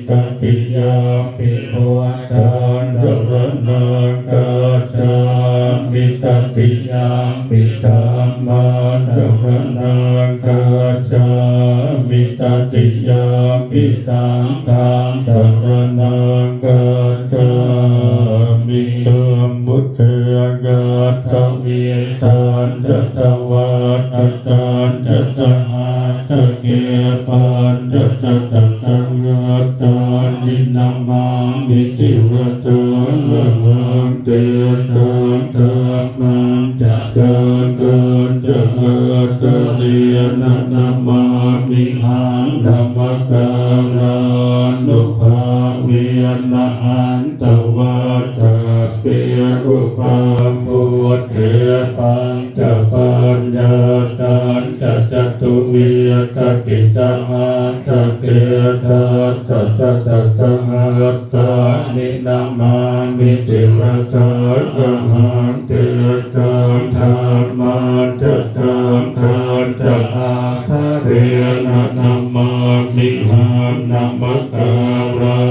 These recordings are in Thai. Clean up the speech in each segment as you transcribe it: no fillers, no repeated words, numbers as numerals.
ตติยามปิภวตานสรณังคัจฉามิตติยามปิธัมมังสรณังคัจฉามิตติยามปิสังฆังสรณังคัจฉามิธัมมุทเถกัตถเวสันจะตวัตอาจารย์จะสหัสเกปันจะตัสสังกัจจานินามามิจิวะสังวังเตสังธรรมันจะเกิดจะเกิดเรียนนามามิหังธัมมการานุภาเวียนะอันตวัฏสัพเพอุปาปุถเถปัญจปัญญาตันจะจตุวิสกิจมาสเกทัสสะตัสสะหัสสะนินามามิจิรสังฆังเตสังธรรมัสสะสังฆังจะอาภเรนะนามามิหังนัมมการา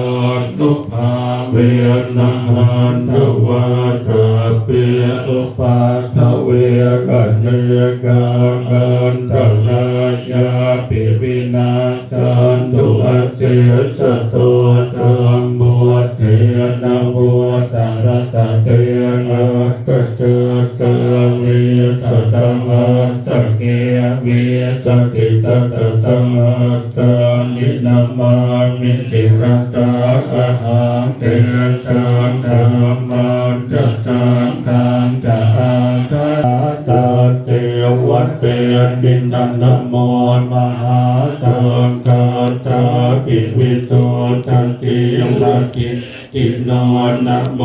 นุภาเวนะหันทวาสัพเพอุปาทเวกัญญกันตนายาปิวินาสันตุอาเสสะโตสัมบุตเถนะบุตตระตะเตนะกัจเจเตวิสัตมัสสะเกวิสติตตะสัมมัสสะนินามามิจิรสังฆังเตสังธรรมันจะสังฆังจะอาคาตาเตวัตเตจินตันโมมหาสังฆาสาปิวิโสทันติลากิติโนนะโม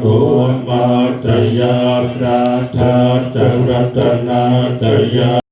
ตุมาตยาปราทาสรัตนาตยา